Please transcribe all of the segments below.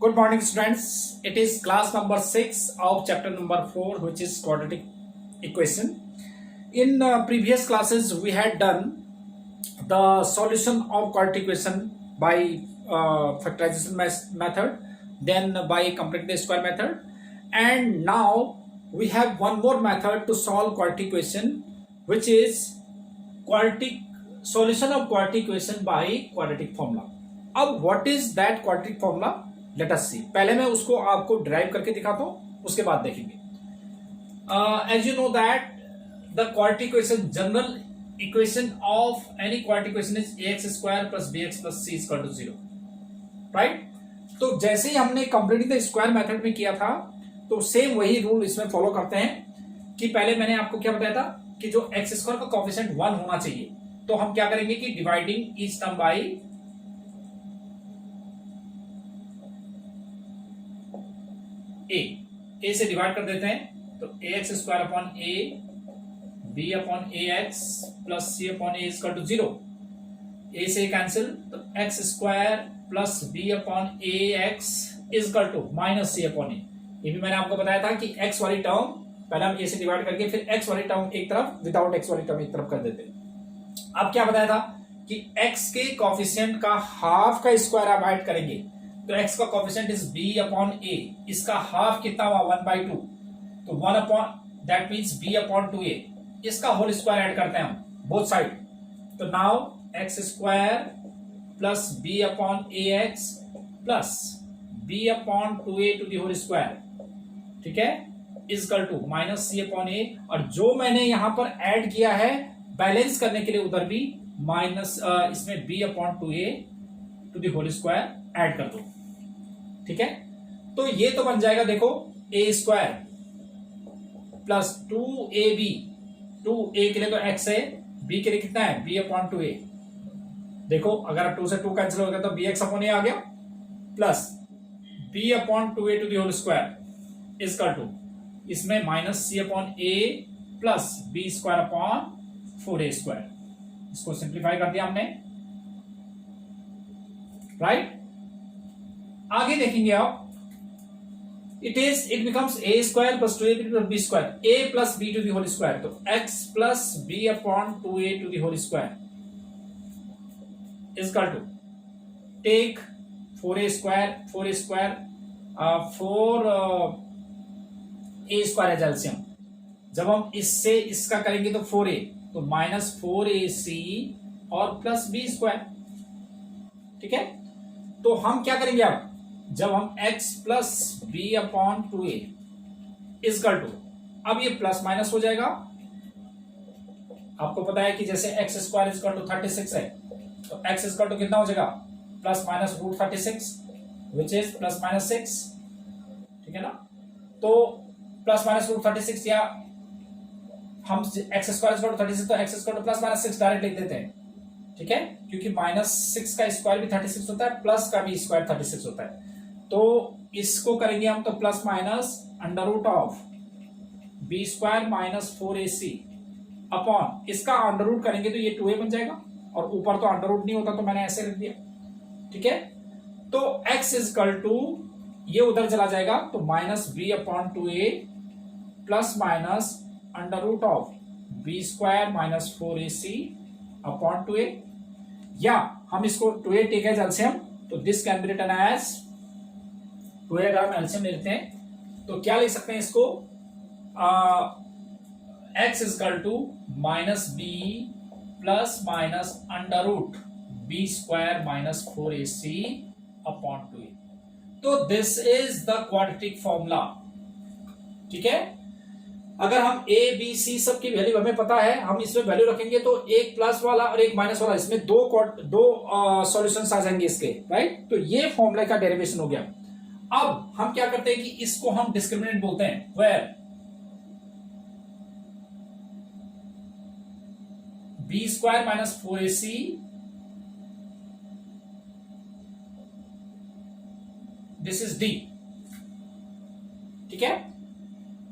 Good morning, students. It is class number 6 of chapter number 4, which is quadratic equation. In previous classes, we had done the solution of quadratic equation by factorization method, then by completing the square method, and now we have one more method to solve quadratic equation, which is quadratic solution of quadratic equation by quadratic formula. अब what is that quadratic formula? Let us see. पहले मैं उसको आपको drive करके दिखाता हूं, उसके बाद देखेंगे. As you know that the quadratic equation, general equation of any quadratic equation is ax square plus bx plus c is equal to 0, right? तो जैसे ही हमने कंप्लीटिंग द स्क्वायर मेथड में किया था, तो सेम वही रूल इसमें फॉलो करते हैं कि पहले मैंने आपको क्या बताया था कि जो एक्स स्क्वायर का कोएफिशिएंट 1 होना चाहिए, तो हम क्या करेंगे कि dividing each term by a से डिवाइड कर देते हैं, तो a x square upon a b upon a x plus c upon a equal to 0. A से कैंसिल, तो x square plus b upon a x equal to minus c upon a. ये भी मैंने आपको बताया था कि एक्स वाली टर्म पहले हम ए से डिवाइड करके फिर एक्स वाली टर्म एक तरफ, विदाउट एक्स वाली टर्म एक तरफ कर देते हैं. अब क्या बताया था कि एक्स के कोएफिशिएंट का हाफ का स्क्वायर आप ऐड करेंगे, तो x का coefficient is b upon a. इसका हाफ कितना हुआ 1/2, तो 1 upon that means b upon 2a. इसका होल स्क्वायर ऐड करते हैं हम बोथ साइड, तो now x square plus b upon ax plus b upon 2a to the whole square, ठीक है, equal to minus c upon a. और जो मैंने यहां पर ऐड किया है बैलेंस करने के लिए, उधर भी माइनस इसमें b upon 2a to the whole square add कर दो, ठीक है. तो ये तो बन जाएगा, देखो, ए स्क्वायर प्लस 2ab. 2a के लिए तो x है, b के लिए कितना है b अपॉन 2a. देखो अगर 2 से 2 कैंसिल हो गया तो bx अपॉन a आ गया, plus b upon 2a to the whole square equal to इसमें minus c upon a plus b square upon 4a square. इसको सिंप्लीफाई कर दिया हमने, राइट. आगे देखेंगे आप, it becomes a square plus 2ab plus b square, a plus b to the whole square, तो x plus b upon 2a to the whole square equal to take 4a square 4a है LCM. जब हम इससे इसका करेंगे तो 4a, तो minus 4ac और प्लस b स्क्वायर, ठीक है. तो हम क्या करेंगे अब, जब हम x plus b upon 2a equal to, अब ये प्लस माइनस हो जाएगा. आपको पता है कि जैसे x स्क्वायर इक्वल टू 36 है, तो x इक्वल टू कितना हो जाएगा plus minus root 36 which is plus minus 6, ठीक है ना. तो प्लस माइनस रूट 36, या हम x स्क्वायर इक्वल टू 36, तो x equal two plus minus 6 direct लिख देते हैं, ठीक है, क्योंकि माइनस 6 का स्क्वायर भी 36 होता है, प्लस का भी स्क्वायर 36 होता है. तो इसको करेंगे हम, तो plus minus under root of b square minus 4ac upon, इसका अंडर रूट करेंगे तो ये 2a बन जाएगा, और ऊपर तो अंडर रूट नहीं होता तो मैंने ऐसे लिख दिया, ठीक है. तो x इक्वल टू ये उधर चला जाएगा, तो minus b upon 2a plus minus under root of b square minus 4ac upon 2a, या हम इसको 2a टेक एज एलसीएम, तो this can be written as 2a. अगर हम एलसीएम लेते हैं तो क्या लिख सकते हैं इसको, x equal to minus b plus minus under root b square minus 4ac upon 2a. तो this is the quadratic formula, ठीक है. अगर हम a b c सब की वैल्यू हमें पता है, हम इसमें वैल्यू रखेंगे तो एक प्लस वाला और एक माइनस वाला, इसमें दो सॉल्यूशंस आ जाएंगे इसके, राइट. तो ये फॉर्मूला का डेरिवेशन हो गया. अब हम क्या करते हैं कि इसको हम डिस्क्रिमिनेंट बोलते हैं, where b square minus 4ac this is d, ठीक है.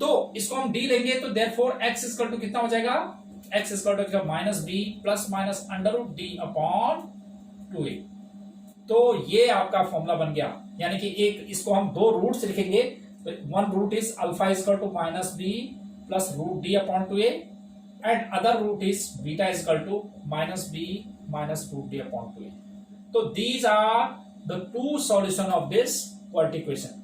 तो इसको हम d लेंगे, तो देयरफॉर x इक्वल टू कितना हो जाएगा, x equal to minus b plus minus under root d upon 2a. तो ये आपका फॉर्मूला बन गया, यानी कि एक इसको हम दो रूट्स लिखेंगे। One root is alpha equal to minus b plus root d upon two a, and other root is beta equal to minus b minus root d upon two a. तो these are the two solution of this quadratic equation.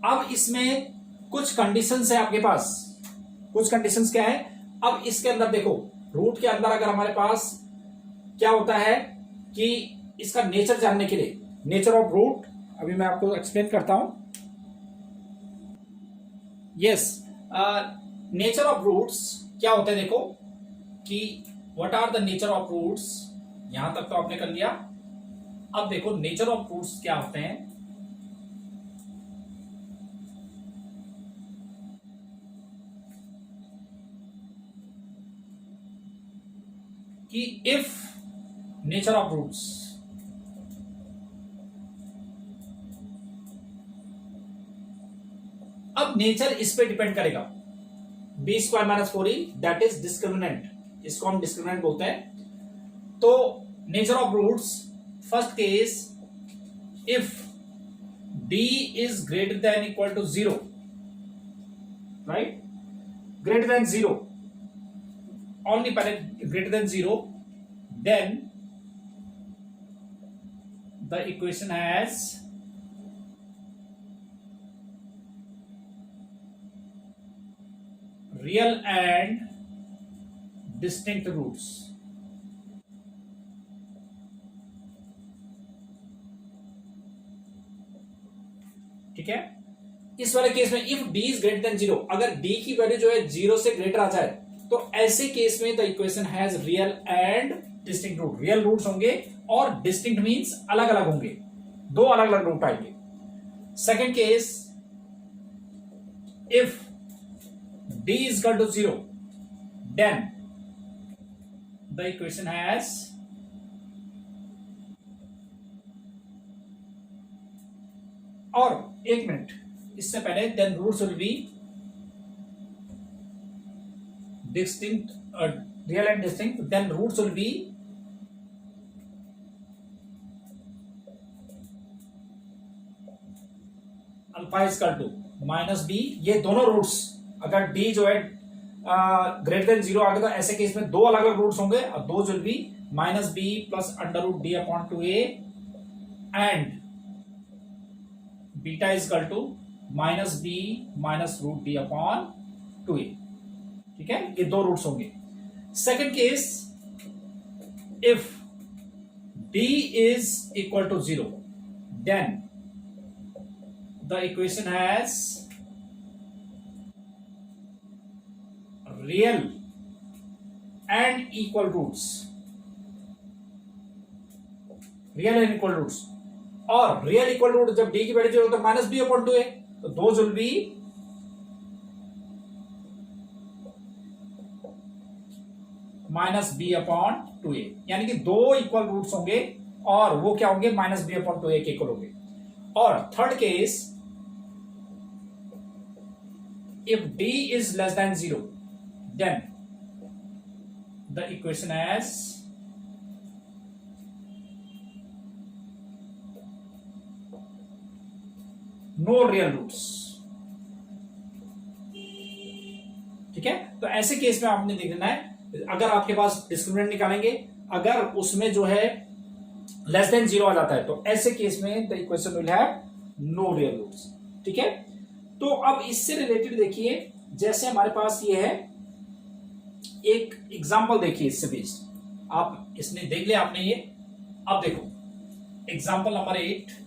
अब इसमें कुछ conditions है आपके पास। कुछ conditions क्या है? अब इसके अंदर देखो, रूट के अंदर अगर हमारे पास क्या होता है कि इसका नेचर जानने के लिए, नेचर ऑफ रूट अभी मैं आपको एक्सप्लेन करता हूं। यस, नेचर ऑफ रूट्स क्या होते हैं, देखो कि what are the nature of roots. यहां तक तो आपने कर लिया। अब देखो नेचर ऑफ रूट्स क्या होते हैं। कि इफ नेचर ऑफ रूट्स, अब नेचर इस पे डिपेंड करेगा। B square minus four E that is discriminant, इसको हम डिस्क्रिमिनेंट बोलते हैं। तो nature of roots, first case if D is greater than equal to zero, right, greater than zero, only greater than zero, then the equation has real and distinct roots। ठीक है, इस वाले case में if d is greater than zero, अगर d की value जो है zero से ग्रेटर आ जाए तो ऐसे केस में the equation has real and distinct root. Real roots होंगे और डिस्टिंक्ट मींस अलग अलग होंगे, दो अलग अलग रूट आएंगे। Second case if d is equal to zero, then the equation has और एक मिनट इससे पहले then roots will be distinct, real and distinct, then roots will be alpha equal to minus b. ये दोनों roots अगर D जो है greater than zero आ गया तो ऐसे केस में दो अलग अलग रूट्स होंगे और दो will be minus b plus under root d upon two a and beta equal to minus b minus root d upon two a. ठीक है, ये दो रूट्स होंगे। Second case if d is equal to zero, then the equation has real and equal roots, real and equal roots। और real equal root जब d की value zero तो minus b upon two a, तो those will be minus b upon two a, यानी कि दो equal roots होंगे और वो क्या होंगे, minus b upon two a के इक्वल होंगे। और third case if d is less than zero, then the equation has no real roots. ठीक है, तो ऐसे केस में आपने देखना है, अगर आपके पास डिस्क्रिमिनेंट निकालेंगे, अगर उसमें जो है लेस देन जीरो आ जाता है तो ऐसे केस में the equation will have no real roots. ठीक है, तो अब इससे रिलेटेड देखिए, जैसे हमारे पास ये है एक एग्जांपल, देखिए इससे बेस्ड आप इसने देख लिया आपने ये। अब देखो एग्जांपल नंबर 8,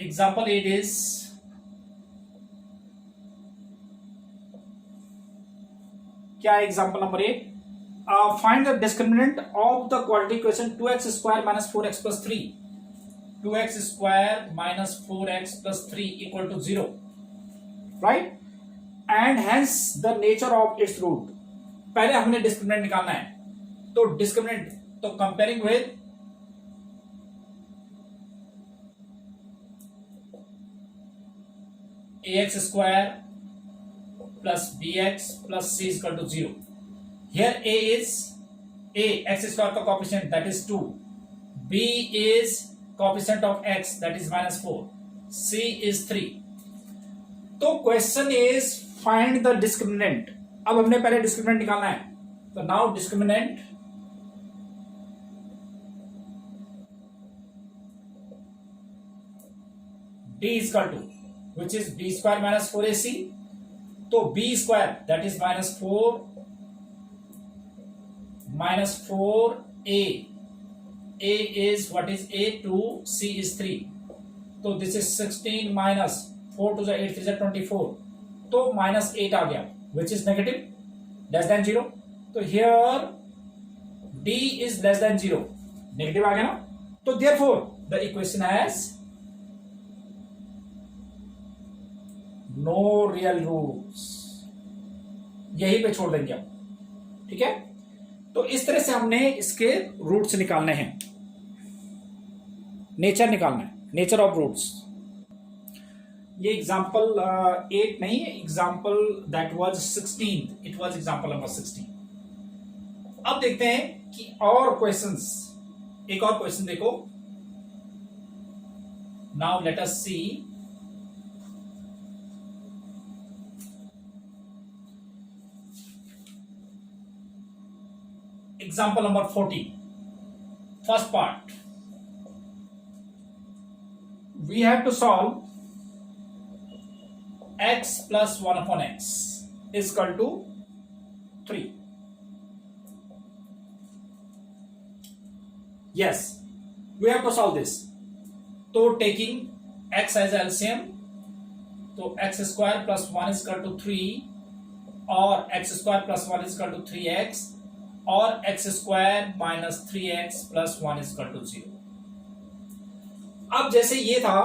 example 8 is क्या example number 8, find the discriminant of the quadratic equation 2x square minus 4x plus 3, 2x square minus 4x plus 3 equal to 0, right, and hence the nature of its root. पहले हमने discriminant निकालना है, तो discriminant तो comparing with ax square plus bx plus c is equal to 0. Here a is x square का coefficient that is 2, b is coefficient of x that is -4, c is 3. तो question is find the discriminant. अब हमने पहले discriminant निकालना है. तो now discriminant d is equal to which is b square minus 4ac. तो b square that is -4 minus 4a. a is what is a 2, c is 3. तो this is 16 minus 4 to the 8 3 24. तो -8 आ गया which is negative less than 0. तो here d is less than 0, negative आ गया ना. तो therefore the equation has no real roots. यहीं पे छोड़ देंगे हम. ठीक है. तो इस तरह से हमने इसके रूट्स निकालने हैं, नेचर निकालना है, नेचर ऑफ रूट्स. ये एग्जाम्पल 8 नहीं है, example that was 16. It was example number 16. अब देखते हैं कि और क्वेश्चंस. एक और क्वेश्चन देखो. Now let us see. Example number 14. First part. We have to solve x plus 1 upon x is equal to 3. Yes, we have to solve this. तो taking x as LCM, तो x square plus 1 is equal to 3 और x square plus 1 is equal to 3x और x square minus 3x plus 1 is equal to 0. अब जैसे ये था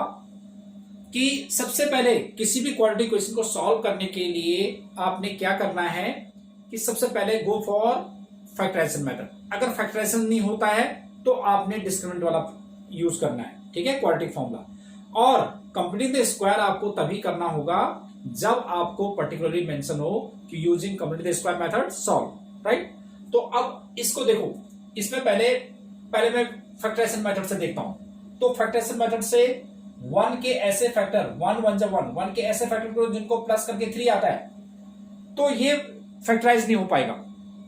कि सबसे पहले किसी भी क्वाड्रेटिक इक्वेशन को सॉल्व करने के लिए आपने क्या करना है कि सबसे पहले गो फॉर फैक्टराइजेशन मेथड. अगर फैक्टराइजेशन नहीं होता है तो आपने डिस्क्रिमिनेंट वाला यूज करना है. ठीक है, क्वाड्रेटिक फॉर्मूला. और कंप्लीट द स्क्वायर आपको तभी करना होगा जब आपको पर्टिकुलरली मेंशन हो कि using complete the square method solve. Right. तो अब इसको देखो. इसमें पहले मैं फैक्टराइजेशन मेथड से देखता हूं. तो फैक्टराइजेशन मेथड से 1 के ऐसे फैक्टर 1 1 जब 1 के ऐसे फैक्टर को जिनको प्लस करके 3 आता है तो ये फैक्टराइज नहीं हो पाएगा.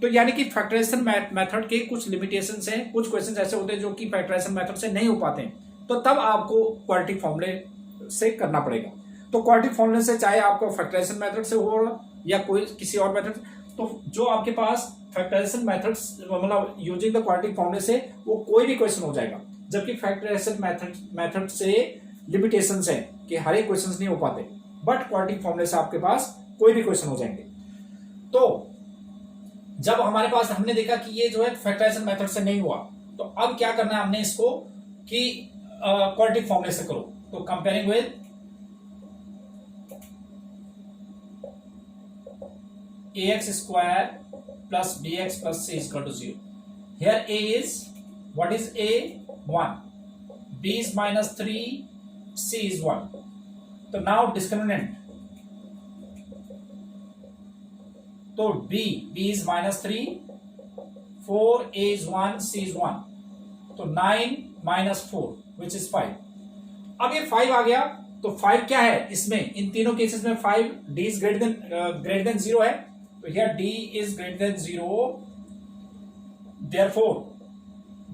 तो यानी कि फैक्टराइजेशन मेथड के कुछ लिमिटेशंस हैं. कुछ क्वेश्चंस ऐसे होते हैं जो कि फैक्टराइजेशन मेथड से नहीं हो पाते हैं. तो तब आपको क्वाड्रेटिक फॉर्मूले से करना पड़ेगा. तो क्वाड्रेटिक फॉर्मूले से चाहे आपको फैक्टराइजेशन मेथड से हो या कोई किसी और मेथड, तो जो आपके पास फैक्टराइजेशन मेथड्स मतलब यूजिंग द क्वाड्रेटिक फॉर्मूले से वो कोई भी क्वेश्चन हो जाएगा. जबकि फैक्टराइजेशन मेथड से लिमिटेशंस है कि हर एक क्वेश्चंस नहीं हो पाते. बट क्वाड्रेटिक फॉर्मूले से आपके पास कोई भी क्वेश्चन हो जाएंगे. तो जब हमारे पास हमने देखा कि ये जो है फैक्टराइजेशन मेथड से नहीं हुआ, तो अब क्या करना है हमने इसको कि क्वाड्रेटिक फॉर्मूले से करो. तो comparing with ax square plus bx plus c is equal to 0. Here a is what is a 1, b is -3, c is 1. तो now discriminant. तो b is -3, 4, a is 1, c is 1. तो 9 minus 4 which is 5. अब ये 5 आ गया. तो 5 क्या है इसमें, इन तीनों केसेस में 5 d is greater than 0 है. तो here d is greater than 0. Therefore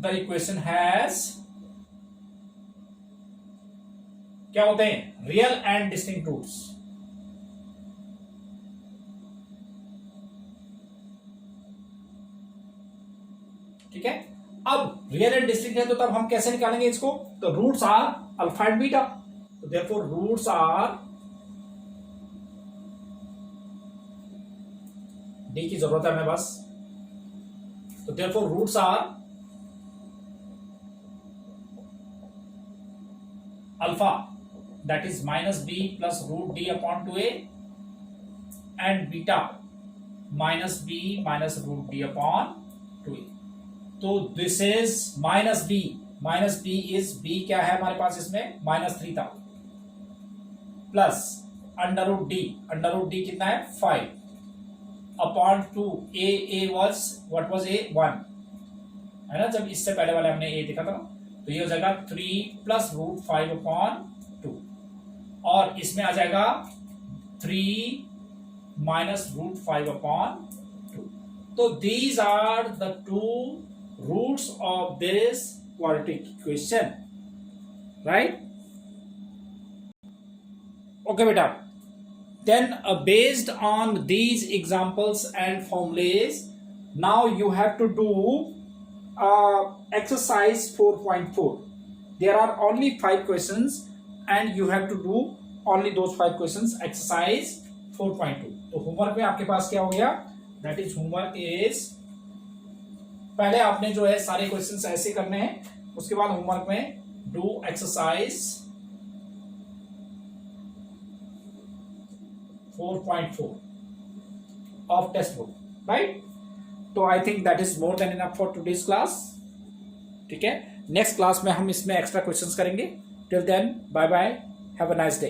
the equation has क्या होते हैं, रियल एंड डिस्टिंक्ट रूट्स. ठीक है. अब रियल एंड डिस्टिंक्ट है तो तब हम कैसे निकालेंगे इसको. तो roots are alpha and beta. तो देयरफॉर रूट्स आर, डी की जरूरत है हमें बस. तो therefore roots are alpha that is minus b plus root d upon 2a and beta minus b minus root d upon 2a. तो this is minus b is b क्या है हमारे पास इसमें -3 था, प्लस अंडर रूट डी कितना है 5 upon 2 A was what was a 1 है ना, जब इससे पहले वाले हमने ए देखा था तो ये हो जाएगा 3 प्लस रूट 5 अपॉन 2 और इसमें आ जाएगा 3 माइनस रूट 5 अपॉन 2। तो these are the two roots of this quadratic equation, right? Okay beta, then based on these examples and formulas, now you have to do exercise 4.4. There are only 5 questions and you have to do only those 5 questions, exercise 4.2. तो homework में आपके पास क्या हो गया, that is homework is, पहले आपने जो है सारे क्वेश्चंस ऐसे करने हैं, उसके बाद होमवर्क में do exercise 4.4 of textbook, right? तो I think that is more than enough for today's class. ठीक है, नेक्स्ट क्लास में हम इसमें एक्स्ट्रा क्वेश्चंस करेंगे। Till then bye bye, have a nice day.